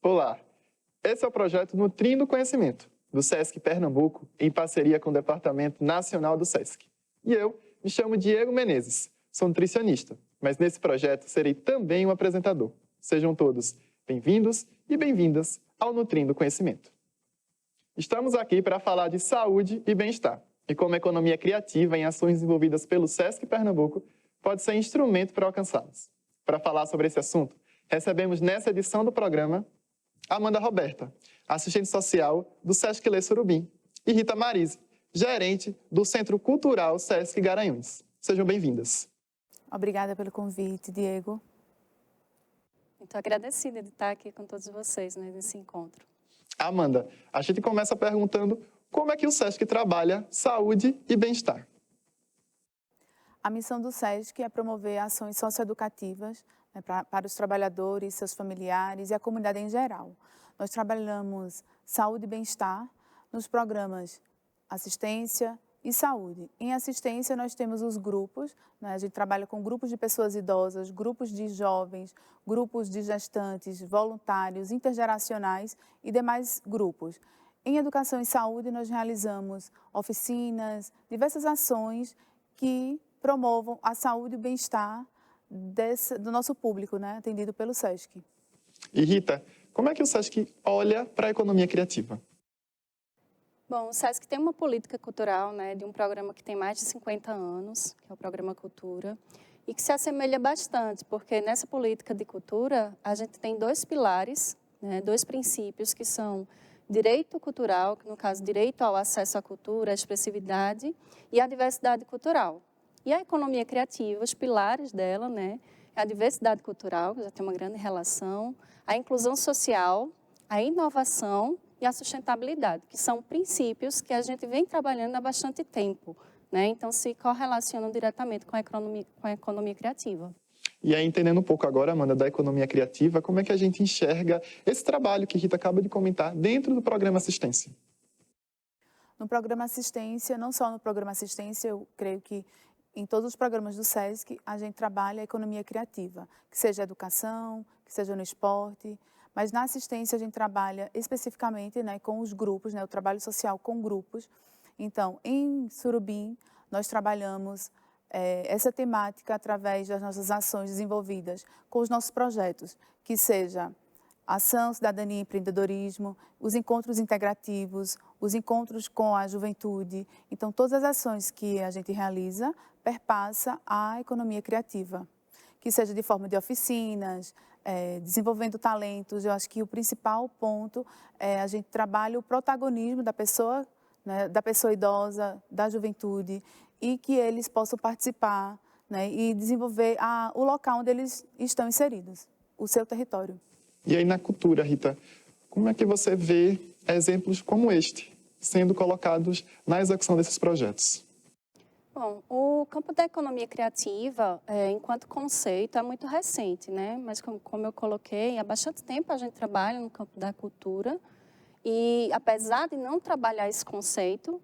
Olá, esse é o projeto Nutrindo Conhecimento, do SESC Pernambuco, em parceria com o Departamento Nacional do SESC. E eu me chamo Diego Menezes, sou nutricionista, mas nesse projeto serei também um apresentador. Sejam todos bem-vindos e bem-vindas ao Nutrindo Conhecimento. Estamos aqui para falar de saúde e bem-estar, e como a economia criativa em ações desenvolvidas pelo SESC Pernambuco pode ser instrumento para alcançá-las. Para falar sobre esse assunto, recebemos nessa edição do programa Amanda Roberta, assistente social do Sesc Lê Surubim, e Rita Marise, gerente do Centro Cultural Sesc Garanhuns. Sejam bem-vindas. Obrigada pelo convite, Diego. Muito agradecida de estar aqui com todos vocês nesse encontro. Amanda, a gente começa perguntando como é que o Sesc trabalha saúde e bem-estar. A missão do SESC é promover ações socioeducativas para os trabalhadores, seus familiares e a comunidade em geral. Nós trabalhamos saúde e bem-estar nos programas assistência e saúde. Em assistência, nós temos os grupos, a gente trabalha com grupos de pessoas idosas, grupos de jovens, grupos de gestantes, voluntários, intergeracionais e demais grupos. Em educação e saúde, nós realizamos oficinas, diversas ações que promovam a saúde e o bem-estar do nosso público, atendido pelo SESC. E Rita, como é que o Sesc olha para a economia criativa? Bom, o SESC tem uma política cultural, de um programa que tem mais de 50 anos, que é o Programa Cultura, e que se assemelha bastante, porque nessa política de cultura a gente tem dois pilares, dois princípios que são direito cultural, que no caso direito ao acesso à cultura, à expressividade e à diversidade cultural. E a economia criativa, os pilares dela, é a diversidade cultural, que já tem uma grande relação, a inclusão social, a inovação e a sustentabilidade, que são princípios que a gente vem trabalhando há bastante tempo, então se correlacionam diretamente com a economia criativa. E aí, entendendo um pouco agora, Amanda, da economia criativa, como é que a gente enxerga esse trabalho que Rita acaba de comentar dentro do programa Assistência? No programa Assistência, não só no programa Assistência, eu creio que em todos os programas do SESC, a gente trabalha a economia criativa, que seja educação, que seja no esporte, mas na assistência a gente trabalha especificamente com os grupos, o trabalho social com grupos. Então, em Surubim, nós trabalhamos essa temática através das nossas ações desenvolvidas com os nossos projetos, que seja ação, cidadania e empreendedorismo, os encontros integrativos, os encontros com a juventude. Então, todas as ações que a gente realiza perpassa a economia criativa, que seja de forma de oficinas, desenvolvendo talentos. Eu acho que o principal ponto é a gente trabalha o protagonismo da pessoa idosa, da juventude, e que eles possam participar e desenvolver o local onde eles estão inseridos, o seu território. E aí, na cultura, Rita, como é que você vê exemplos como este sendo colocados na execução desses projetos? Bom, o campo da economia criativa, enquanto conceito, é muito recente, mas como eu coloquei, há bastante tempo a gente trabalha no campo da cultura e, apesar de não trabalhar esse conceito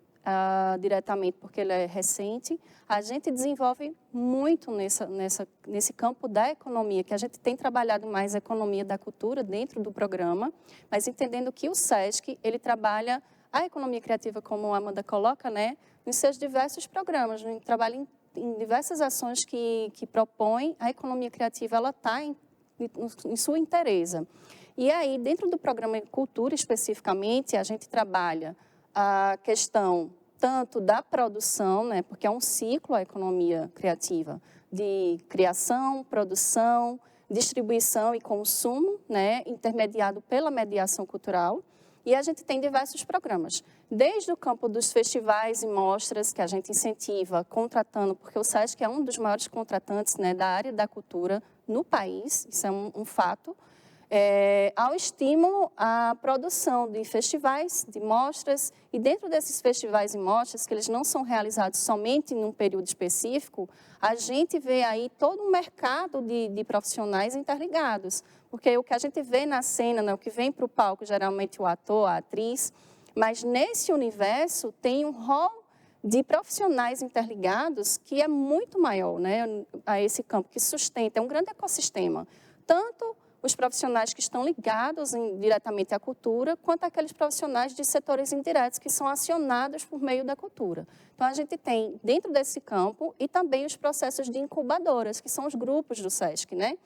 diretamente, porque ele é recente, a gente desenvolve muito nesse campo da economia, que a gente tem trabalhado mais a economia da cultura dentro do programa, mas entendendo que o SESC, ele trabalha a economia criativa, como a Amanda coloca, nos seus diversos programas, a gente trabalha em diversas ações que propõem a economia criativa, ela está em sua inteireza. E aí, dentro do programa Cultura, especificamente, a gente trabalha a questão tanto da produção, porque é um ciclo a economia criativa, de criação, produção, distribuição e consumo, intermediado pela mediação cultural. E a gente tem diversos programas, desde o campo dos festivais e mostras, que a gente incentiva contratando, porque o SESC é um dos maiores contratantes da área da cultura no país, isso é um fato, ao estímulo à produção de festivais, de mostras, e dentro desses festivais e mostras, que eles não são realizados somente em um período específico, a gente vê aí todo um mercado de profissionais interligados, porque o que a gente vê na cena, o que vem para o palco, geralmente o ator, a atriz, mas nesse universo tem um rol de profissionais interligados que é muito maior, a esse campo, que sustenta, é um grande ecossistema, tanto os profissionais que estão ligados diretamente à cultura, quanto aqueles profissionais de setores indiretos que são acionados por meio da cultura. Então, a gente tem dentro desse campo e também os processos de incubadoras, que são os grupos do SESC, né?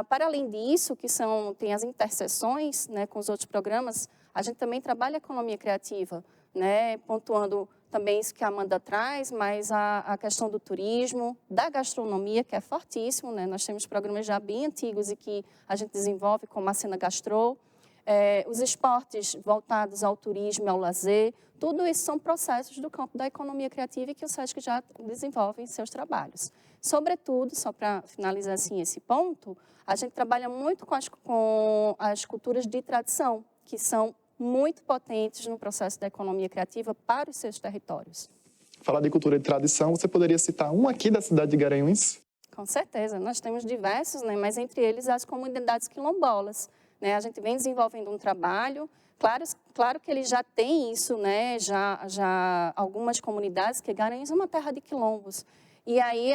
Para além disso, tem as interseções, né, com os outros programas, a gente também trabalha a economia criativa, né, pontuando também isso que a Amanda traz, mas a questão do turismo, da gastronomia, que é fortíssimo, né? Nós temos programas já bem antigos e que a gente desenvolve, como a Cena Gastrô, os esportes voltados ao turismo e ao lazer, tudo isso são processos do campo da economia criativa e que o SESC já desenvolve em seus trabalhos. Sobretudo, só para finalizar assim esse ponto, a gente trabalha muito com as culturas de tradição, que são muito potentes no processo da economia criativa para os seus territórios. Falar de cultura de tradição, você poderia citar um aqui da cidade de Garanhuns? Com certeza, nós temos diversos, né, mas entre eles as comunidades quilombolas. Né? A gente vem desenvolvendo um trabalho, claro que eles já têm isso, né, já algumas comunidades, que Garanhuns é uma terra de quilombos. E aí,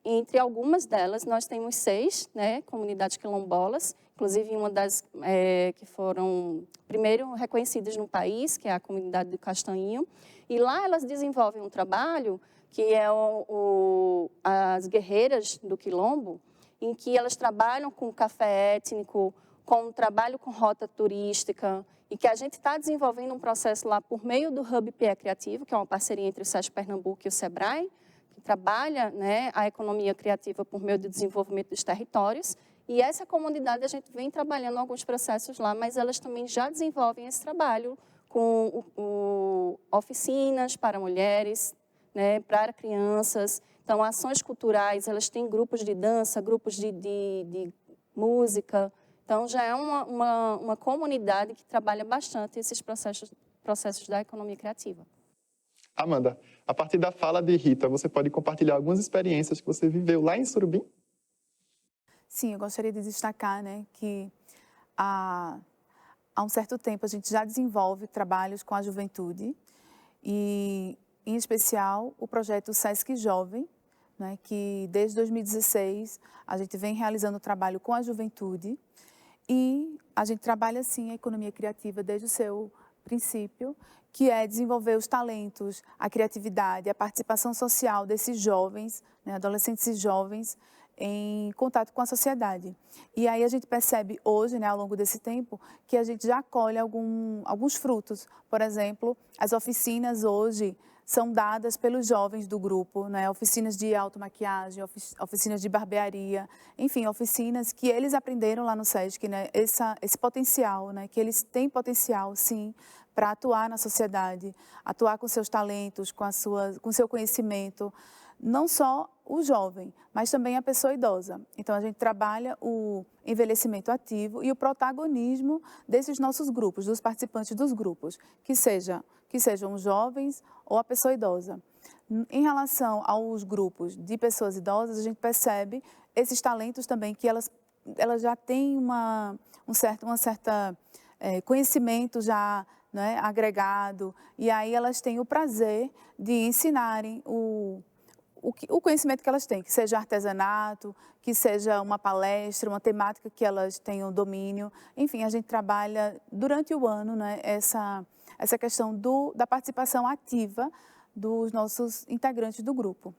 entre algumas delas, nós temos 6, né, comunidades quilombolas, inclusive uma das que foram primeiro reconhecidas no país, que é a comunidade do Castanhinho. E lá elas desenvolvem um trabalho que é as guerreiras do quilombo, em que elas trabalham com café étnico, com um trabalho com rota turística, e que a gente está desenvolvendo um processo lá por meio do Hub PE Criativo, que é uma parceria entre o SESC Pernambuco e o SEBRAE, que trabalha, né, a economia criativa por meio do desenvolvimento dos territórios. E essa comunidade, a gente vem trabalhando alguns processos lá, mas elas também já desenvolvem esse trabalho com oficinas para mulheres, né, para crianças. Então, ações culturais, elas têm grupos de dança, grupos de música. Então, já é uma comunidade que trabalha bastante esses processos da economia criativa. Amanda, a partir da fala de Rita, você pode compartilhar algumas experiências que você viveu lá em Surubim? Sim, eu gostaria de destacar, né, que há um certo tempo a gente já desenvolve trabalhos com a juventude e, em especial, o projeto SESC Jovem, né, que desde 2016 a gente vem realizando trabalho com a juventude e a gente trabalha, sim, a economia criativa desde o seu princípio, que é desenvolver os talentos, a criatividade, a participação social desses jovens, né, adolescentes e jovens, em contato com a sociedade. E aí a gente percebe hoje, né, ao longo desse tempo, que a gente já colhe alguns frutos. Por exemplo, as oficinas hoje são dadas pelos jovens do grupo, né, oficinas de automaquiagem, oficinas de barbearia, enfim, oficinas que eles aprenderam lá no SESC, né, esse potencial, né, que eles têm potencial, sim, para atuar na sociedade, atuar com seus talentos, com seu conhecimento, não só o jovem, mas também a pessoa idosa. Então, a gente trabalha o envelhecimento ativo e o protagonismo desses nossos grupos, dos participantes dos grupos, que sejam os jovens ou a pessoa idosa. Em relação aos grupos de pessoas idosas, a gente percebe esses talentos também, que elas já têm um certo conhecimento já, né, agregado, e aí elas têm o prazer de ensinarem o conhecimento que elas têm, que seja artesanato, que seja uma palestra, uma temática que elas tenham domínio. Enfim, a gente trabalha durante o ano, né, essa questão da participação ativa dos nossos integrantes do grupo.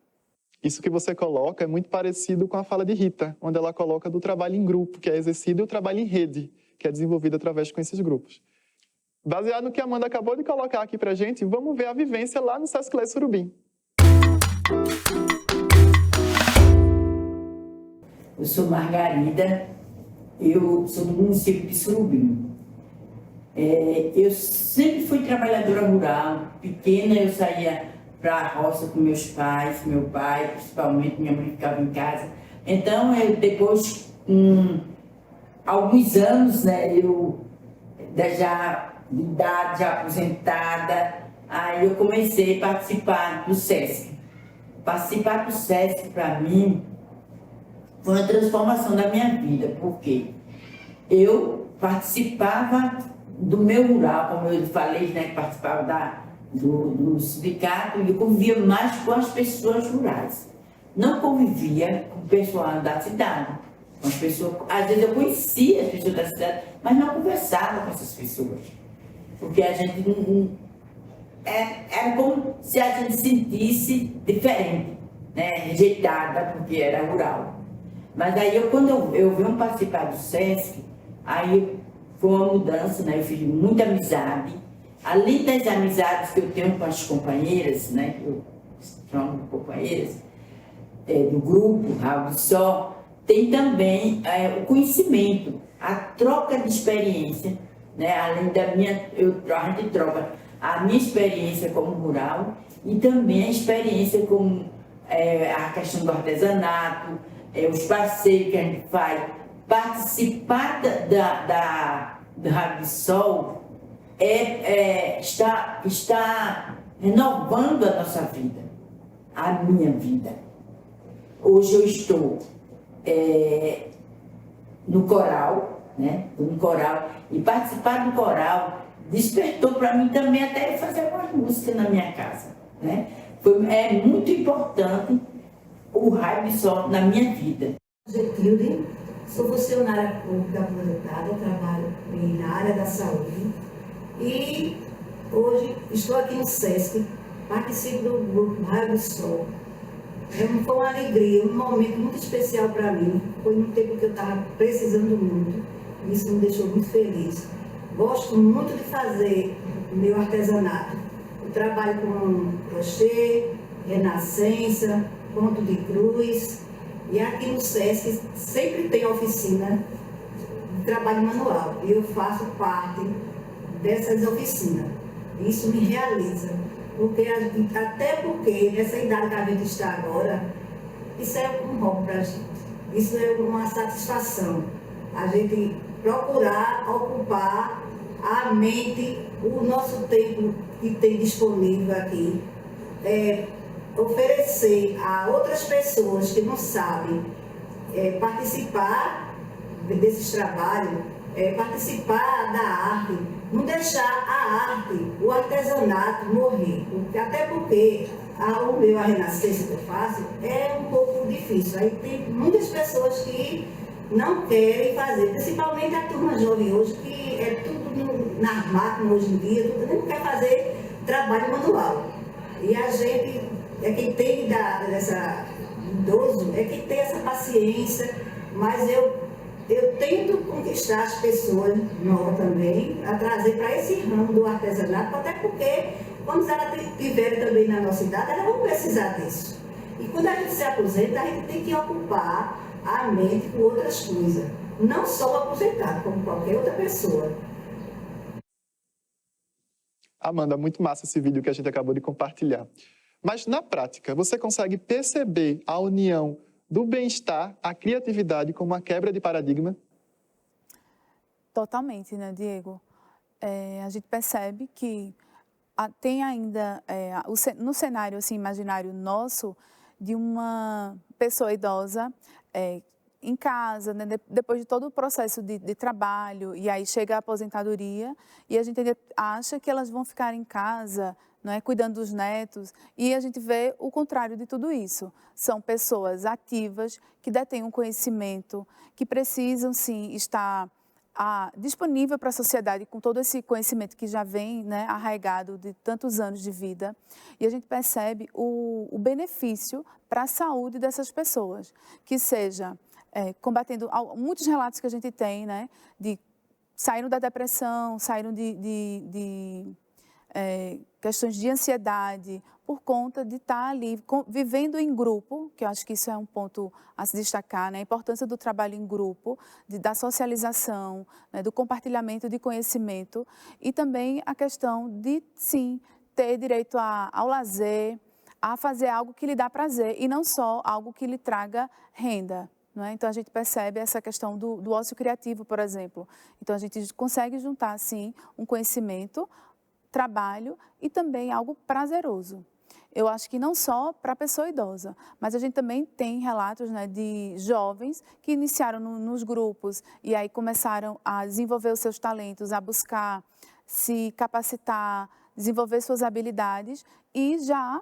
Isso que você coloca é muito parecido com a fala de Rita, onde ela coloca do trabalho em grupo, que é exercido, e o trabalho em rede, que é desenvolvido através com esses grupos. Baseado no que a Amanda acabou de colocar aqui pra gente, vamos ver a vivência lá no SESC Lé Surubim. Eu sou Margarida, eu sou do município de Surubim. Eu sempre fui trabalhadora rural. Pequena eu saía para a roça com meus pais, meu pai, principalmente, minha mãe ficava em casa. Então, depois, alguns anos, né, eu já de idade, já aposentada, aí eu comecei a participar do SESC. Participar do SESC, para mim, foi uma transformação da minha vida, porque eu participava do meu rural, como eu falei, né, que participava do sindicato, e eu convivia mais com as pessoas rurais. Não convivia com o pessoal da cidade. com as pessoas. Às vezes eu conhecia as pessoas da cidade, mas não conversava com essas pessoas. Porque a gente era como se a gente se sentisse diferente, né? Rejeitada, porque era rural. Mas aí, quando eu venho participar do SESC, aí foi uma mudança, né? Eu fiz muita amizade. Além das amizades que eu tenho com as companheiras, né? Eu chamo companheiras do grupo Raul de Sol, tem também o conhecimento, a troca de experiência, né? Além da minha, a gente troca a minha experiência como rural e também a experiência como a questão do artesanato, os passeios que a gente faz. Participar do Raio de Sol está renovando a nossa vida, a minha vida. Hoje eu estou no coral, né? No coral, e participar do coral despertou para mim também até fazer umas músicas na minha casa, né? É muito importante o Raio de Sol na minha vida. Getilde, sou funcionária pública aposentada, trabalho na área da saúde e hoje estou aqui no SESC, participo do grupo Raio de Sol. Foi uma alegria, um momento muito especial para mim. Foi um tempo que eu estava precisando muito, e isso me deixou muito feliz. Gosto muito de fazer meu artesanato. Eu trabalho com crochê, renascença, ponto de cruz. E aqui no SESC sempre tem oficina de trabalho manual. E eu faço parte dessas oficinas. Isso me realiza. Até porque, nessa idade que a gente está agora, isso é um hobby para a gente. Isso é uma satisfação. A gente procurar ocupar a mente, o nosso tempo que tem disponível aqui. Oferecer a outras pessoas que não sabem participar desses trabalhos, participar da arte, não deixar a arte, o artesanato morrer. Até porque o meu, a renascença que eu faço, é um pouco difícil. Aí tem muitas pessoas que não querem fazer, principalmente a turma jovem hoje, que é tudo nas máquinas hoje em dia, não quer fazer trabalho manual. E a gente quem tem que dar essa idoso, quem tem essa paciência, mas eu tento conquistar as pessoas novas também, a trazer para esse ramo do artesanato, até porque quando elas estiverem também na nossa idade, elas vão precisar disso. E quando a gente se aposenta, a gente tem que ocupar a mente com outras coisas, não só o aposentado, como qualquer outra pessoa. Amanda, muito massa esse vídeo que a gente acabou de compartilhar. Mas, na prática, você consegue perceber a união do bem-estar, a criatividade como uma quebra de paradigma? Totalmente, né, Diego? A gente percebe que tem ainda, no cenário assim, imaginário nosso, de uma pessoa idosa em casa, né, depois de todo o processo de trabalho, e aí chega a aposentadoria, e a gente acha que elas vão ficar em casa, não é, cuidando dos netos, e a gente vê o contrário de tudo isso. São pessoas ativas, que detêm um conhecimento, que precisam, sim, estar disponível para a sociedade com todo esse conhecimento que já vem, né, arraigado de tantos anos de vida. E a gente percebe o benefício para a saúde dessas pessoas, que seja combatendo muitos relatos que a gente tem, né, de saíram da depressão, saíram de questões de ansiedade, por conta de estar ali vivendo em grupo, que eu acho que isso é um ponto a se destacar, né? A importância do trabalho em grupo, da socialização, né? Do compartilhamento de conhecimento, e também a questão de, sim, ter direito ao lazer, a fazer algo que lhe dá prazer, e não só algo que lhe traga renda. Não é? Então, a gente percebe essa questão do ócio criativo, por exemplo. Então, a gente consegue juntar, sim, um conhecimento, trabalho e também algo prazeroso. Eu acho que não só para a pessoa idosa, mas a gente também tem relatos, né, de jovens que iniciaram nos grupos e aí começaram a desenvolver os seus talentos, a buscar se capacitar, desenvolver suas habilidades e já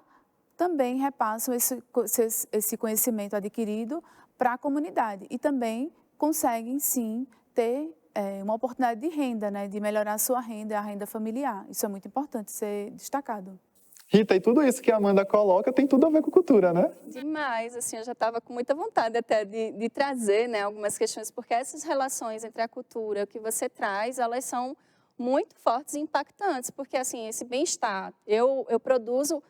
também repassam esse conhecimento adquirido para a comunidade e também conseguem sim ter uma oportunidade de renda, né, de melhorar a sua renda, a renda familiar. Isso é muito importante ser destacado. Rita, e tudo isso que a Amanda coloca tem tudo a ver com cultura, né? Demais, assim, eu já estava com muita vontade até de trazer, né, algumas questões, porque essas relações entre a cultura, o que você traz, elas são muito fortes e impactantes, porque, assim, esse bem-estar, eu produzo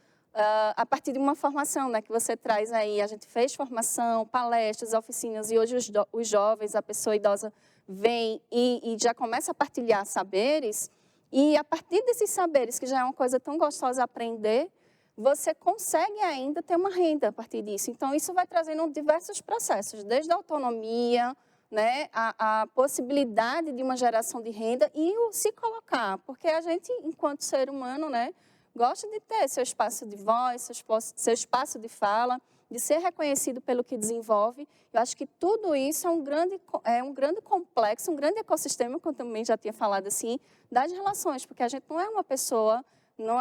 a partir de uma formação, né, que você traz aí, a gente fez formação, palestras, oficinas, e hoje os jovens, a pessoa idosa vem e já começa a partilhar saberes, e a partir desses saberes, que já é uma coisa tão gostosa aprender, você consegue ainda ter uma renda a partir disso. Então, isso vai trazendo diversos processos, desde a autonomia, né, a possibilidade de uma geração de renda e o se colocar, porque a gente, enquanto ser humano, né, gosta de ter seu espaço de voz, seu espaço de fala, de ser reconhecido pelo que desenvolve. Eu acho que tudo isso é um grande complexo, um grande ecossistema, como eu também já tinha falado assim, das relações, porque a gente não é uma pessoa, não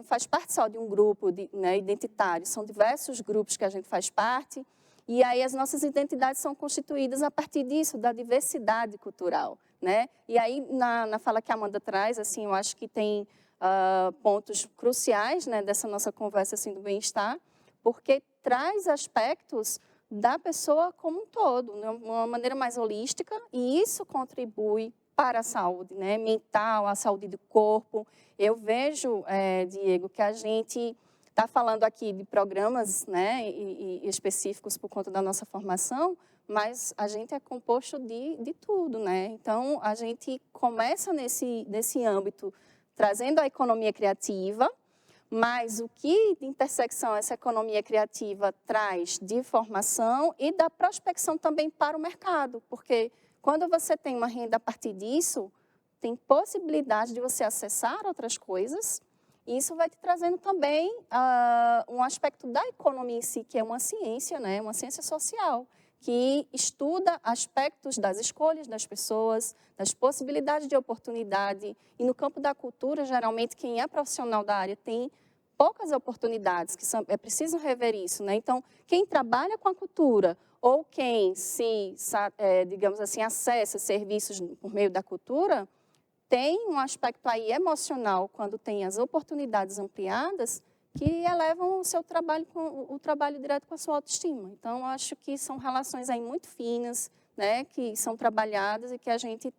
faz parte só de um grupo né, identitário, são diversos grupos que a gente faz parte, e aí as nossas identidades são constituídas a partir disso, da diversidade cultural, né? E aí, na fala que a Amanda traz, assim, eu acho que tem pontos cruciais, né, dessa nossa conversa assim, do bem-estar, porque traz aspectos da pessoa como um todo, de uma maneira mais holística, e isso contribui para a saúde, né, mental, a saúde do corpo. Eu vejo, Diego, que a gente está falando aqui de programas, né, e específicos por conta da nossa formação, mas a gente é composto de tudo, né? Então, a gente começa nesse âmbito, trazendo a economia criativa, mas o que de intersecção essa economia criativa traz de formação e da prospecção também para o mercado, porque quando você tem uma renda a partir disso, tem possibilidade de você acessar outras coisas, e isso vai te trazendo também um aspecto da economia em si, que é uma ciência, né? Uma ciência social, que estuda aspectos das escolhas das pessoas, das possibilidades de oportunidade. E no campo da cultura, geralmente, quem é profissional da área tem poucas oportunidades, é preciso rever isso, né? Então, quem trabalha com a cultura ou quem digamos assim, acessa serviços por meio da cultura, tem um aspecto aí emocional, quando tem as oportunidades ampliadas, que elevam o seu trabalho, o trabalho direto com a sua autoestima. Então, eu acho que são relações aí muito finas, né, que são trabalhadas e que a gente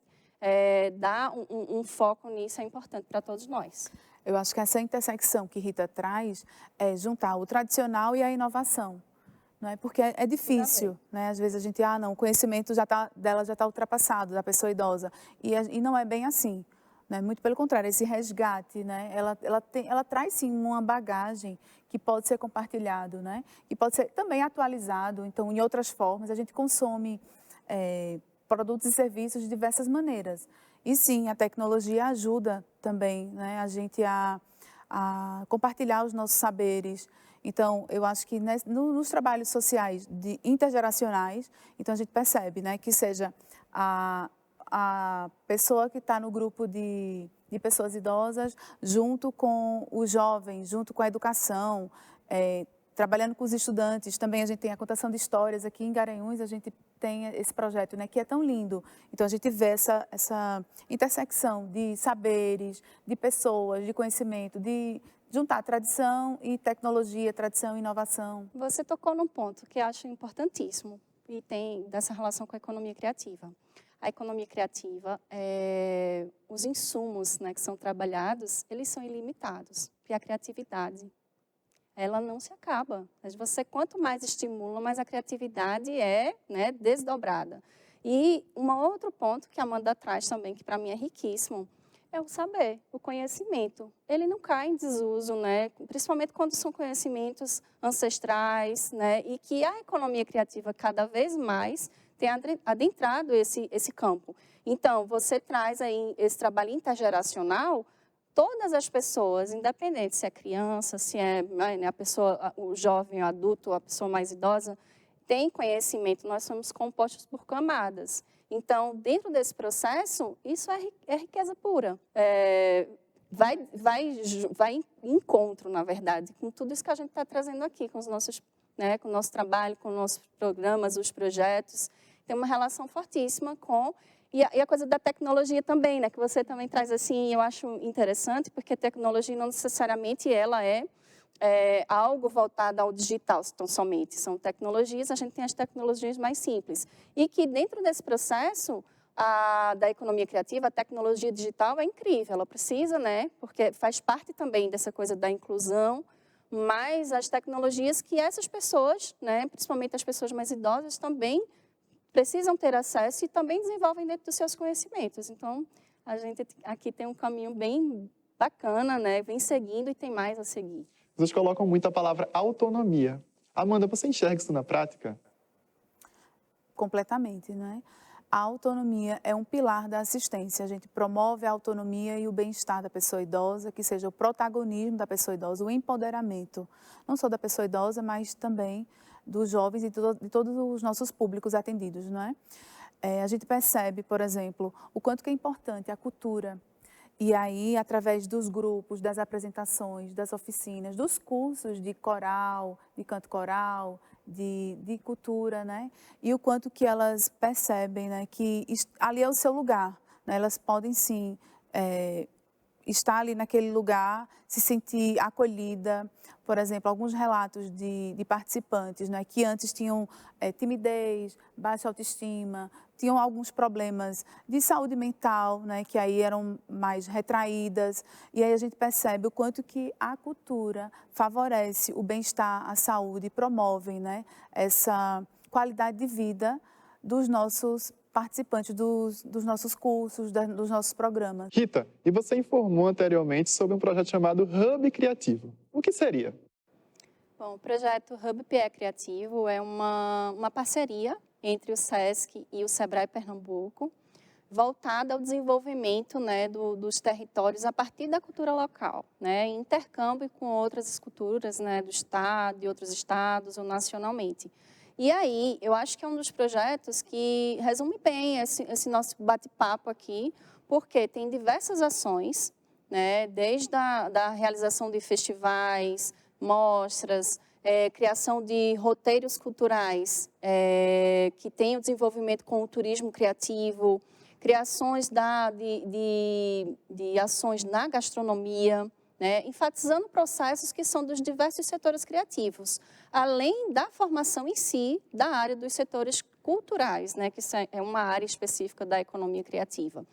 dá um foco nisso, é importante para todos nós. Eu acho que essa intersecção que Rita traz é juntar o tradicional e a inovação. Não é? Porque é difícil, né? Às vezes a gente, o conhecimento dela já está ultrapassado, da pessoa idosa. E não é bem assim. Né? Muito pelo contrário, esse resgate, né? Ela traz sim uma bagagem que pode ser compartilhado, né? Que pode ser também atualizado. Então, em outras formas, a gente consome produtos e serviços de diversas maneiras. E sim, a tecnologia ajuda também, né, a gente a compartilhar os nossos saberes. Então, eu acho que nos trabalhos sociais intergeracionais, então a gente percebe, né, que seja a pessoa que está no grupo de pessoas idosas, junto com os jovens, junto com a educação, trabalhando com os estudantes. Também a gente tem a contação de histórias aqui em Garanhuns, a gente tem esse projeto, né, que é tão lindo. Então, a gente vê essa intersecção de saberes, de pessoas, de conhecimento, de juntar tradição e tecnologia, tradição e inovação. Você tocou num ponto que eu acho importantíssimo e tem dessa relação com a economia criativa. A economia criativa, os insumos, né, que são trabalhados, eles são ilimitados. E a criatividade, ela não se acaba. Mas você, quanto mais estimula, mais a criatividade né, desdobrada. E um outro ponto que a Amanda traz também, que para mim é riquíssimo, é o saber, o conhecimento. Ele não cai em desuso, né? Principalmente quando são conhecimentos ancestrais, né? E que a economia criativa cada vez mais tem adentrado esse campo. Então, você traz aí esse trabalho intergeracional, todas as pessoas, independente se é criança, se é, né, a pessoa, o jovem, o adulto, a pessoa mais idosa, tem conhecimento. Nós somos compostos por camadas. Então, dentro desse processo, isso é riqueza pura. Vai em encontro, na verdade, com tudo isso que a gente está trazendo aqui, com os nossos, né, com o nosso trabalho, com os nossos programas, os projetos. tem uma relação fortíssima com... E a coisa da tecnologia também, né? Que você também traz assim, eu acho interessante, porque a tecnologia não necessariamente ela é algo voltado ao digital, então somente. São tecnologias, a gente tem as tecnologias mais simples. E que dentro desse processo da economia criativa, a tecnologia digital é incrível, ela precisa, né? Porque faz parte também dessa coisa da inclusão, mas as tecnologias que essas pessoas, né, principalmente as pessoas mais idosas, também precisam ter acesso e também desenvolvem dentro dos seus conhecimentos. Então, a gente aqui tem um caminho bem bacana, né? Vem seguindo e tem mais a seguir. Vocês colocam muito a palavra autonomia. Amanda, você enxerga isso na prática? Completamente, né? A autonomia é um pilar da assistência. A gente promove a autonomia e o bem-estar da pessoa idosa, que seja o protagonismo da pessoa idosa, o empoderamento, não só da pessoa idosa, mas também dos jovens e de todos os nossos públicos atendidos, não é? A gente percebe, por exemplo, o quanto que é importante a cultura. E aí, através dos grupos, das apresentações, das oficinas, dos cursos de coral, de canto coral, de cultura, né? E o quanto que elas percebem, né, que ali é o seu lugar, né? Elas podem, sim, estar ali naquele lugar, se sentir acolhida. Por exemplo, alguns relatos de participantes, né, que antes tinham timidez, baixa autoestima, tinham alguns problemas de saúde mental, né, que aí eram mais retraídas. E aí a gente percebe o quanto que a cultura favorece o bem-estar, a saúde, promove, né, essa qualidade de vida dos nossos participantes dos nossos cursos, dos nossos programas. Rita, e você informou anteriormente sobre um projeto chamado Hub Criativo. O que seria? Bom, o projeto Hub PE Criativo é uma parceria entre o SESC e o Sebrae Pernambuco, voltada ao desenvolvimento, né, dos territórios a partir da cultura local, né, em intercâmbio com outras culturas, né, do estado, de outros estados ou nacionalmente. E aí, eu acho que é um dos projetos que resume bem esse nosso bate-papo aqui, porque tem diversas ações, né, desde da realização de festivais, mostras, criação de roteiros culturais, que tem o desenvolvimento com o turismo criativo, criações de ações na gastronomia, né, enfatizando processos que são dos diversos setores criativos, além da formação em si da área dos setores culturais, né, que é uma área específica da economia criativa.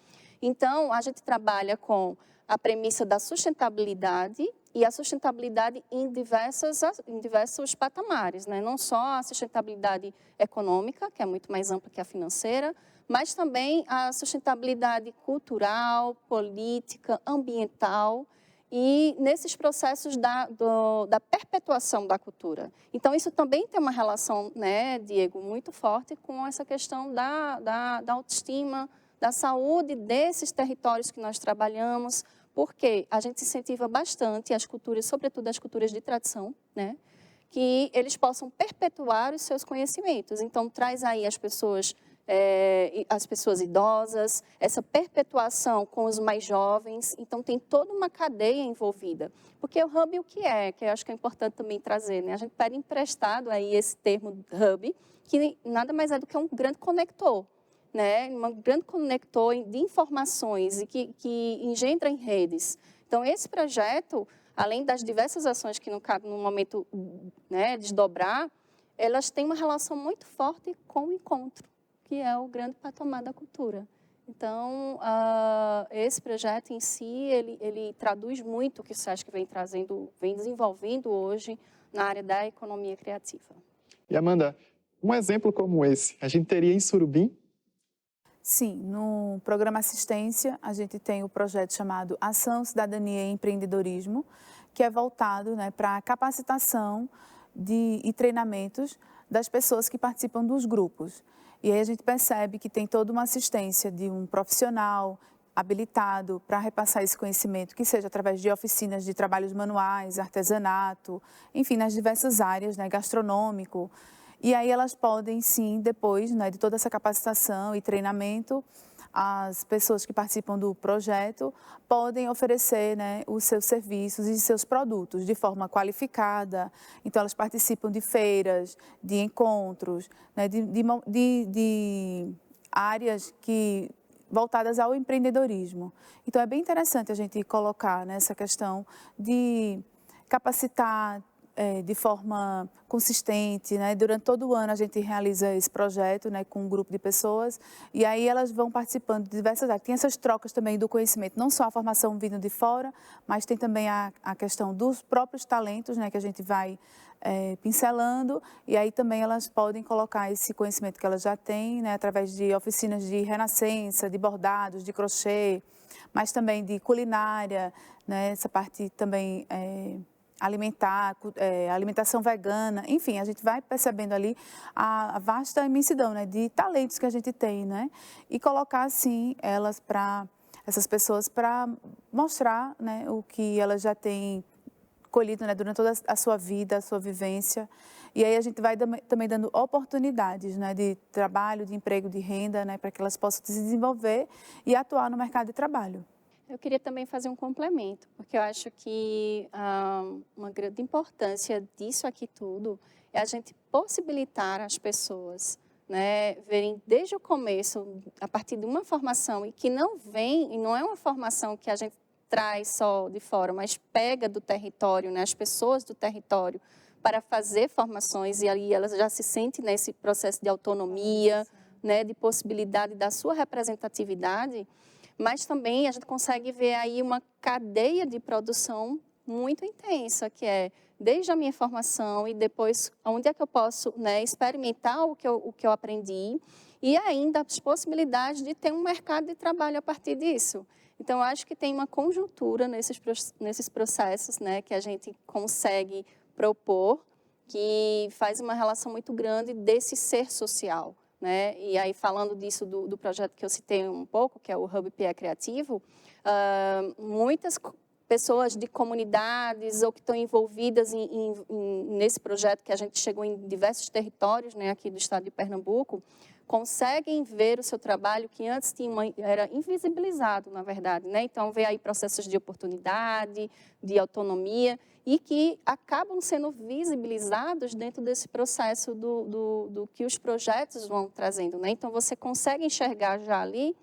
Então, a gente trabalha com a premissa da sustentabilidade e a sustentabilidade em diversos patamares, né? Não só a sustentabilidade econômica, que é muito mais ampla que a financeira, mas também a sustentabilidade cultural, política, ambiental e nesses processos da perpetuação da cultura. Então, isso também tem uma relação, né, Diego, muito forte com essa questão da autoestima, da saúde desses territórios que nós trabalhamos, porque a gente incentiva bastante as culturas, sobretudo as culturas de tradição, né, que eles possam perpetuar os seus conhecimentos. Então, traz aí as pessoas idosas, essa perpetuação com os mais jovens. Então, tem toda uma cadeia envolvida. Porque o hub, o que é? Que eu acho que é importante também trazer, né? A gente pega emprestado aí esse termo hub, que nada mais é do que um grande conector, né? Um grande conector de informações e que engendra em redes. Então, esse projeto, além das diversas ações que não cabe no momento, né, desdobrar, elas têm uma relação muito forte com o encontro, que é o grande patamar da cultura. Então, esse projeto em si, ele traduz muito o que o SESC vem desenvolvendo hoje na área da economia criativa. E Amanda, um exemplo como esse, a gente teria em Surubim? Sim, no programa Assistência, a gente tem o projeto chamado Ação, Cidadania e Empreendedorismo, que é voltado, né, para a capacitação e treinamentos das pessoas que participam dos grupos. E aí a gente percebe que tem toda uma assistência de um profissional habilitado para repassar esse conhecimento, que seja através de oficinas de trabalhos manuais, artesanato, enfim, nas diversas áreas, né, gastronômico. E aí elas podem, sim, depois, né, de toda essa capacitação e treinamento, as pessoas que participam do projeto podem oferecer, né, os seus serviços e seus produtos de forma qualificada. Então, elas participam de feiras, de encontros, né, de áreas voltadas ao empreendedorismo. Então, é bem interessante a gente colocar nessa questão de capacitar de forma consistente, né? Durante todo o ano a gente realiza esse projeto, né, com um grupo de pessoas, e aí elas vão participando de diversas áreas. Tem essas trocas também do conhecimento, não só a formação vindo de fora, mas tem também a questão dos próprios talentos, né, que a gente vai pincelando, e aí também elas podem colocar esse conhecimento que elas já têm, né, através de oficinas de renascença, de bordados, de crochê, mas também de culinária, né, essa parte também alimentar, alimentação vegana, enfim, a gente vai percebendo ali a vasta imensidão, né, de talentos que a gente tem, né, e colocar assim essas pessoas para mostrar, né, o que elas já têm colhido, né, durante toda a sua vida, a sua vivência. E aí a gente vai também dando oportunidades, né, de trabalho, de emprego, de renda, né, para que elas possam se desenvolver e atuar no mercado de trabalho. Eu queria também fazer um complemento, porque eu acho que uma grande importância disso aqui tudo é a gente possibilitar as pessoas, né, verem desde o começo, a partir de uma formação, e que não vem, e não é uma formação que a gente traz só de fora, mas pega do território, né, as pessoas do território, para fazer formações, e ali elas já se sentem nesse processo de autonomia, né, de possibilidade da sua representatividade. Mas também a gente consegue ver aí uma cadeia de produção muito intensa, que é desde a minha formação e depois onde é que eu posso, né, experimentar o que eu aprendi, e ainda as possibilidades de ter um mercado de trabalho a partir disso. Então, eu acho que tem uma conjuntura nesses processos, né, que a gente consegue propor, que faz uma relação muito grande desse ser social. Né? E aí, falando disso do projeto que eu citei um pouco, que é o Hub PE Criativo, muitas pessoas de comunidades ou que estão envolvidas nesse projeto, que a gente chegou em diversos territórios, né, aqui do estado de Pernambuco, conseguem ver o seu trabalho que antes era invisibilizado, na verdade. Né? Então, vê aí processos de oportunidade, de autonomia, e que acabam sendo visibilizados dentro desse processo do que os projetos vão trazendo. Né? Então, você consegue enxergar já ali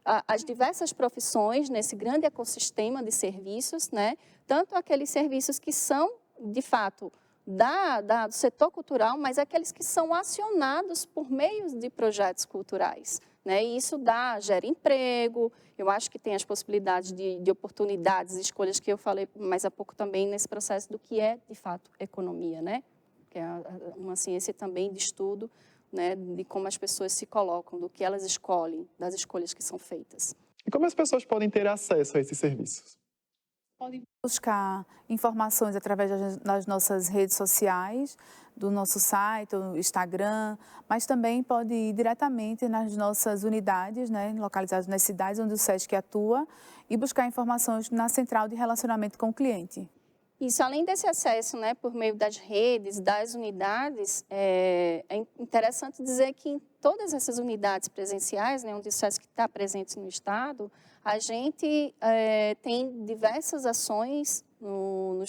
as diversas profissões nesse grande ecossistema de serviços, né? Tanto aqueles serviços que são, de fato, do setor cultural, mas aqueles que são acionados por meio de projetos culturais. Né? E isso gera emprego, eu acho que tem as possibilidades de oportunidades, escolhas que eu falei mais há pouco também nesse processo do que é, de fato, economia, né? Que é uma ciência também de estudo, né, de como as pessoas se colocam, do que elas escolhem, das escolhas que são feitas. E como as pessoas podem ter acesso a esses serviços? Podem buscar informações através das nossas redes sociais, do nosso site, o Instagram, mas também pode ir diretamente nas nossas unidades, né, localizadas nas cidades onde o SESC atua, e buscar informações na central de relacionamento com o cliente. Isso, além desse acesso, né, por meio das redes, das unidades, é interessante dizer que em todas essas unidades presenciais, né, onde o SESC está presente no estado, a gente tem diversas ações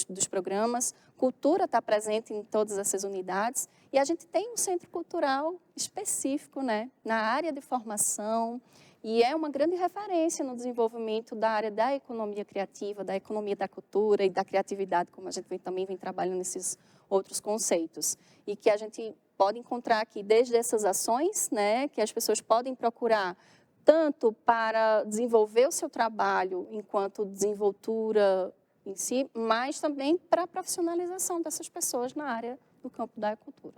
dos programas, cultura está presente em todas essas unidades, e a gente tem um centro cultural específico, né, na área de formação, e é uma grande referência no desenvolvimento da área da economia criativa, da economia da cultura e da criatividade, como a gente também vem trabalhando nesses outros conceitos. E que a gente pode encontrar aqui desde essas ações, né, que as pessoas podem procurar tanto para desenvolver o seu trabalho enquanto desenvoltura em si, mas também para a profissionalização dessas pessoas na área do campo da cultura.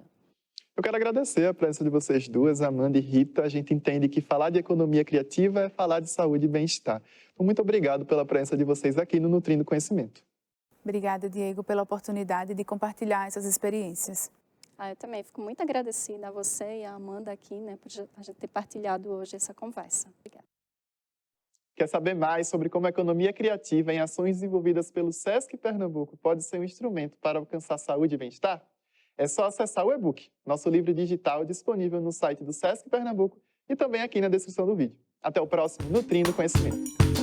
Eu quero agradecer a presença de vocês duas, Amanda e Rita. A gente entende que falar de economia criativa é falar de saúde e bem-estar. Então, muito obrigado pela presença de vocês aqui no Nutrindo Conhecimento. Obrigada, Diego, pela oportunidade de compartilhar essas experiências. Eu também fico muito agradecida a você e a Amanda aqui, né, por a gente ter partilhado hoje essa conversa. Obrigada. Quer saber mais sobre como a economia criativa em ações desenvolvidas pelo SESC Pernambuco pode ser um instrumento para alcançar saúde e bem-estar? É só acessar o e-book, nosso livro digital disponível no site do SESC Pernambuco e também aqui na descrição do vídeo. Até o próximo Nutrindo Conhecimento.